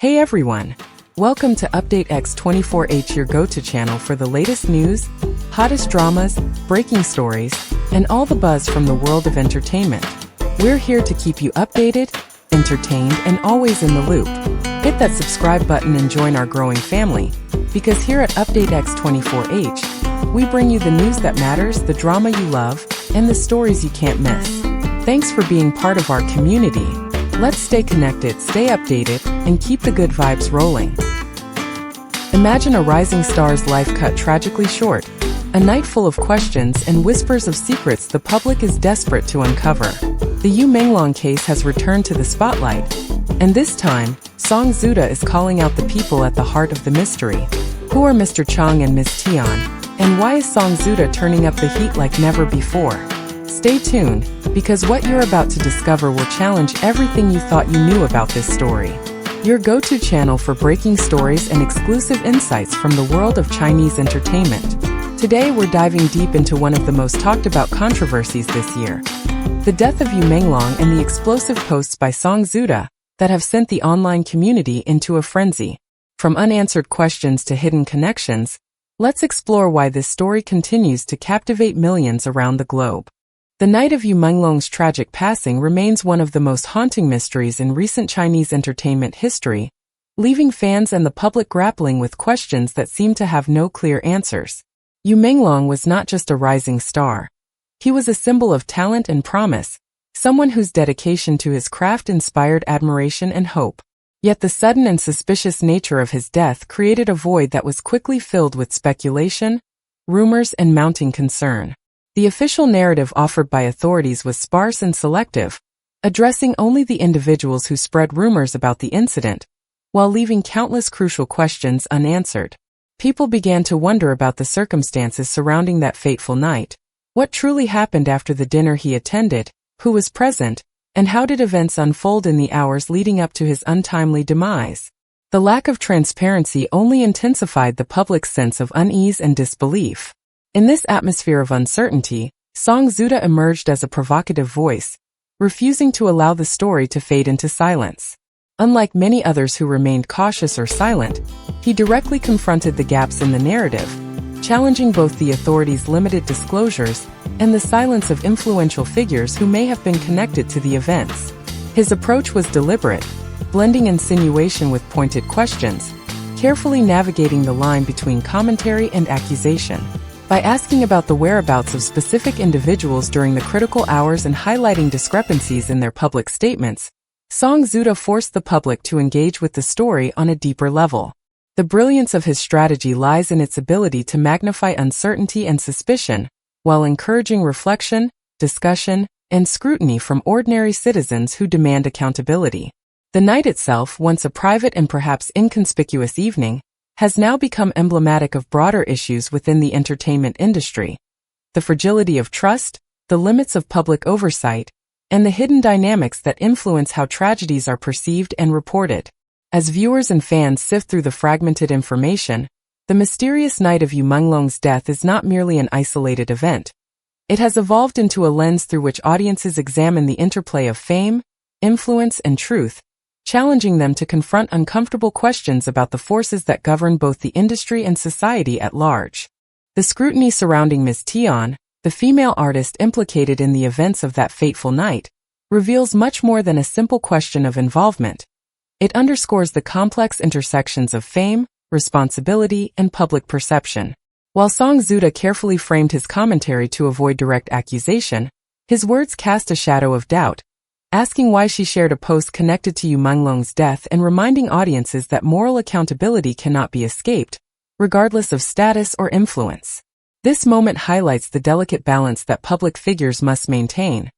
Hey everyone! Welcome to Update X24H, your go-to channel for the latest news, hottest dramas, breaking stories, and all the buzz from the world of entertainment. We're here to keep you updated, entertained, and always in the loop. Hit that subscribe button and join our growing family, because here at Update X24H, we bring you the news that matters, the drama you love, and the stories you can't miss. Thanks for being part of our community. Let's stay connected, stay updated, and keep the good vibes rolling. Imagine a rising star's life cut tragically short. A night full of questions and whispers of secrets the public is desperate to uncover. The Yu Ming Long case has returned to the spotlight, and this time, Song Zude is calling out the people at the heart of the mystery. Who are Mr. Cheng and Ms. Tian, and why is Song Zude turning up the heat like never before? Stay tuned, because what you're about to discover will challenge everything you thought you knew about this story. Your go-to channel for breaking stories and exclusive insights from the world of Chinese entertainment. Today we're diving deep into one of the most talked about controversies this year. The death of Yu Ming Long and the explosive posts by Song Zude that have sent the online community into a frenzy. From unanswered questions to hidden connections, let's explore why this story continues to captivate millions around the globe. The night of Yu Menglong's tragic passing remains one of the most haunting mysteries in recent Chinese entertainment history, leaving fans and the public grappling with questions that seem to have no clear answers. Yu Ming Long was not just a rising star. He was a symbol of talent and promise, someone whose dedication to his craft inspired admiration and hope. Yet the sudden and suspicious nature of his death created a void that was quickly filled with speculation, rumors, and mounting concern. The official narrative offered by authorities was sparse and selective, addressing only the individuals who spread rumors about the incident, while leaving countless crucial questions unanswered. People began to wonder about the circumstances surrounding that fateful night. What truly happened after the dinner he attended, who was present, and how did events unfold in the hours leading up to his untimely demise? The lack of transparency only intensified the public's sense of unease and disbelief. In this atmosphere of uncertainty, Song Zude emerged as a provocative voice, refusing to allow the story to fade into silence. Unlike many others who remained cautious or silent, he directly confronted the gaps in the narrative, challenging both the authorities' limited disclosures and the silence of influential figures who may have been connected to the events. His approach was deliberate, blending insinuation with pointed questions, carefully navigating the line between commentary and accusation. By asking about the whereabouts of specific individuals during the critical hours and highlighting discrepancies in their public statements, Song Zude forced the public to engage with the story on a deeper level. The brilliance of his strategy lies in its ability to magnify uncertainty and suspicion, while encouraging reflection, discussion, and scrutiny from ordinary citizens who demand accountability. The night itself, once a private and perhaps inconspicuous evening, has now become emblematic of broader issues within the entertainment industry. The fragility of trust, the limits of public oversight, and the hidden dynamics that influence how tragedies are perceived and reported. As viewers and fans sift through the fragmented information, the mysterious night of Yu Menglong's death is not merely an isolated event. It has evolved into a lens through which audiences examine the interplay of fame, influence, and truth, challenging them to confront uncomfortable questions about the forces that govern both the industry and society at large. The scrutiny surrounding Ms. Tion, the female artist implicated in the events of that fateful night, reveals much more than a simple question of involvement. It underscores the complex intersections of fame, responsibility, and public perception. While Song Zude carefully framed his commentary to avoid direct accusation, his words cast a shadow of doubt, asking why she shared a post connected to Yu Menglong's death and reminding audiences that moral accountability cannot be escaped, regardless of status or influence. This moment highlights the delicate balance that public figures must maintain.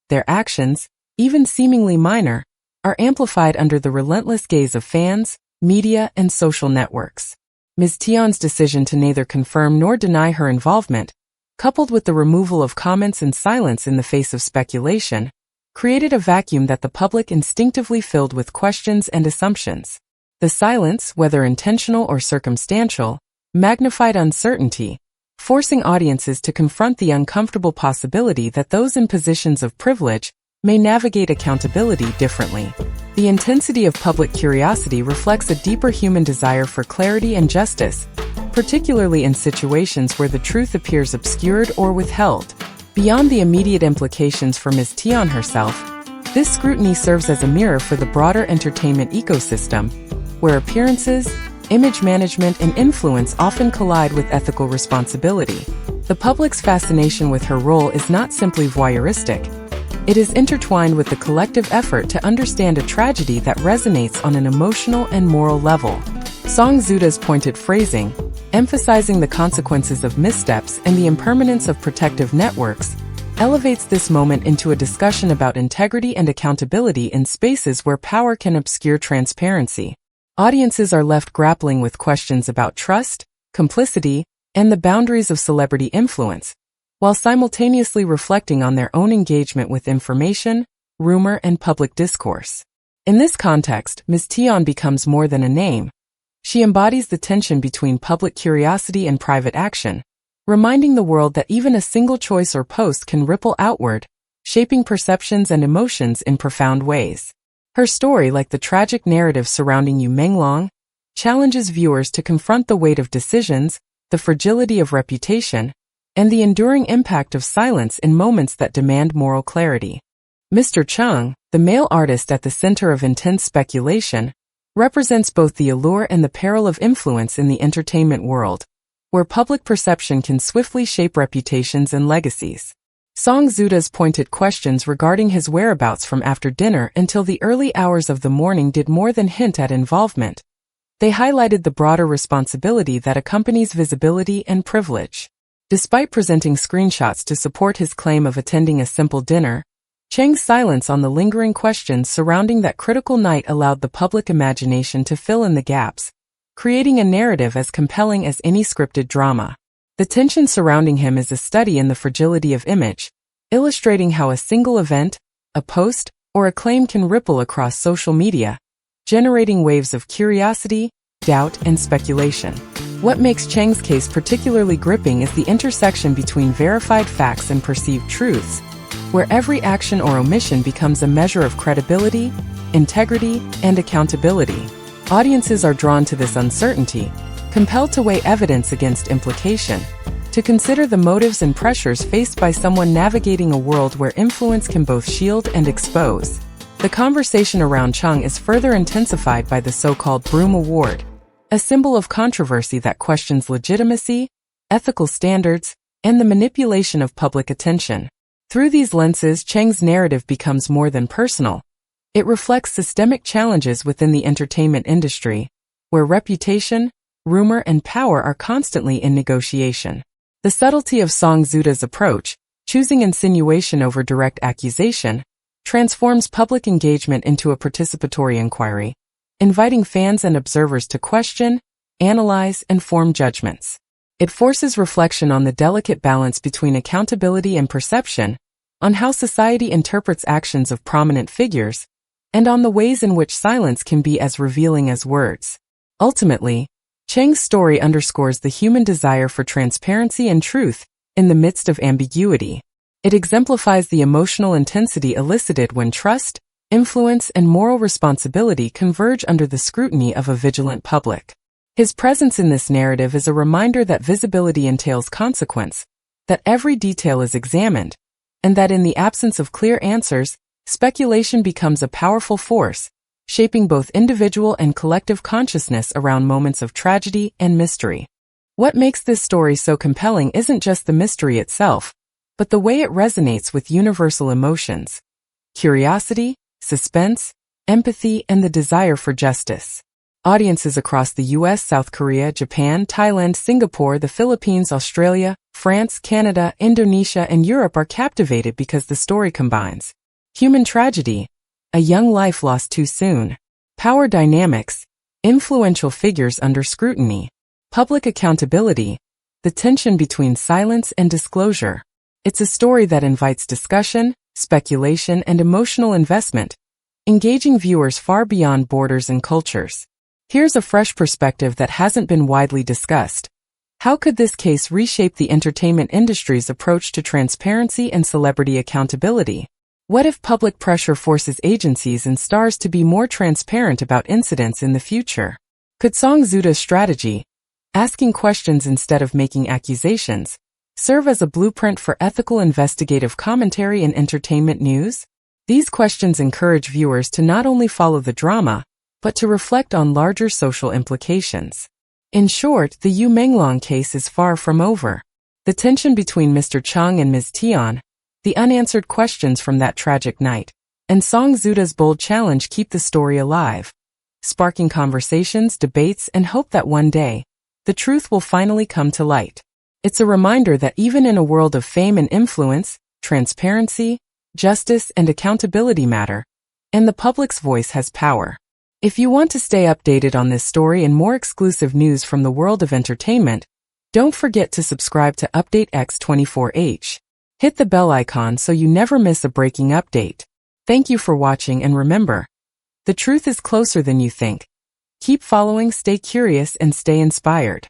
Their actions, even seemingly minor, are amplified under the relentless gaze of fans, media, and social networks. Ms. Tion's decision to neither confirm nor deny her involvement, coupled with the removal of comments and silence in the face of speculation, created a vacuum that the public instinctively filled with questions and assumptions. The silence, whether intentional or circumstantial, magnified uncertainty, forcing audiences to confront the uncomfortable possibility that those in positions of privilege may navigate accountability differently. The intensity of public curiosity reflects a deeper human desire for clarity and justice, particularly in situations where the truth appears obscured or withheld. Beyond the immediate implications for Ms. Tion herself, this scrutiny serves as a mirror for the broader entertainment ecosystem, where appearances, image management, and influence often collide with ethical responsibility. The public's fascination with her role is not simply voyeuristic. It is intertwined with the collective effort to understand a tragedy that resonates on an emotional and moral level. Song Zude's pointed phrasing, emphasizing the consequences of missteps and the impermanence of protective networks, elevates this moment into a discussion about integrity and accountability in spaces where power can obscure transparency. Audiences are left grappling with questions about trust, complicity, and the boundaries of celebrity influence, while simultaneously reflecting on their own engagement with information, rumor, and public discourse. In this context, Ms. Tion becomes more than a name. She embodies the tension between public curiosity and private action, reminding the world that even a single choice or post can ripple outward, shaping perceptions and emotions in profound ways. Her story, like the tragic narrative surrounding Yu Ming Long, challenges viewers to confront the weight of decisions, the fragility of reputation, and the enduring impact of silence in moments that demand moral clarity. Mr. Chung, the male artist at the center of intense speculation, represents both the allure and the peril of influence in the entertainment world, where public perception can swiftly shape reputations and legacies. Song Zude's pointed questions regarding his whereabouts from after dinner until the early hours of the morning did more than hint at involvement. They highlighted the broader responsibility that accompanies visibility and privilege. Despite presenting screenshots to support his claim of attending a simple dinner, Cheng's silence on the lingering questions surrounding that critical night allowed the public imagination to fill in the gaps, creating a narrative as compelling as any scripted drama. The tension surrounding him is a study in the fragility of image, illustrating how a single event, a post, or a claim can ripple across social media, generating waves of curiosity, doubt, and speculation. What makes Cheng's case particularly gripping is the intersection between verified facts and perceived truths, where every action or omission becomes a measure of credibility, integrity, and accountability. Audiences are drawn to this uncertainty, compelled to weigh evidence against implication, to consider the motives and pressures faced by someone navigating a world where influence can both shield and expose. The conversation around Chung is further intensified by the so-called Broom Award, a symbol of controversy that questions legitimacy, ethical standards, and the manipulation of public attention. Through these lenses, Cheng's narrative becomes more than personal. It reflects systemic challenges within the entertainment industry, where reputation, rumor, and power are constantly in negotiation. The subtlety of Song Zude's approach, choosing insinuation over direct accusation, transforms public engagement into a participatory inquiry, inviting fans and observers to question, analyze, and form judgments. It forces reflection on the delicate balance between accountability and perception, on how society interprets actions of prominent figures, and on the ways in which silence can be as revealing as words. Ultimately, Cheng's story underscores the human desire for transparency and truth in the midst of ambiguity. It exemplifies the emotional intensity elicited when trust, influence, and moral responsibility converge under the scrutiny of a vigilant public. His presence in this narrative is a reminder that visibility entails consequence, that every detail is examined, and that in the absence of clear answers, speculation becomes a powerful force, shaping both individual and collective consciousness around moments of tragedy and mystery. What makes this story so compelling isn't just the mystery itself, but the way it resonates with universal emotions: curiosity, suspense, empathy, and the desire for justice. Audiences across the US, South Korea, Japan, Thailand, Singapore, the Philippines, Australia, France, Canada, Indonesia, and Europe are captivated because the story combines human tragedy, a young life lost too soon, power dynamics, influential figures under scrutiny, public accountability, the tension between silence and disclosure. It's a story that invites discussion, speculation, and emotional investment, engaging viewers far beyond borders and cultures. Here's a fresh perspective that hasn't been widely discussed. How could this case reshape the entertainment industry's approach to transparency and celebrity accountability? What if public pressure forces agencies and stars to be more transparent about incidents in the future? Could Song Zude's strategy, asking questions instead of making accusations, serve as a blueprint for ethical investigative commentary in entertainment news? These questions encourage viewers to not only follow the drama, but to reflect on larger social implications. In short, the Yu Ming Long case is far from over. The tension between Mr. Chung and Ms. Tion, the unanswered questions from that tragic night, and Song Zude's bold challenge keep the story alive, sparking conversations, debates, and hope that one day, the truth will finally come to light. It's a reminder that even in a world of fame and influence, transparency, justice, and accountability matter, and the public's voice has power. If you want to stay updated on this story and more exclusive news from the world of entertainment, don't forget to subscribe to Update X24H. Hit the bell icon so you never miss a breaking update. Thank you for watching, and remember, the truth is closer than you think. Keep following, stay curious, and stay inspired.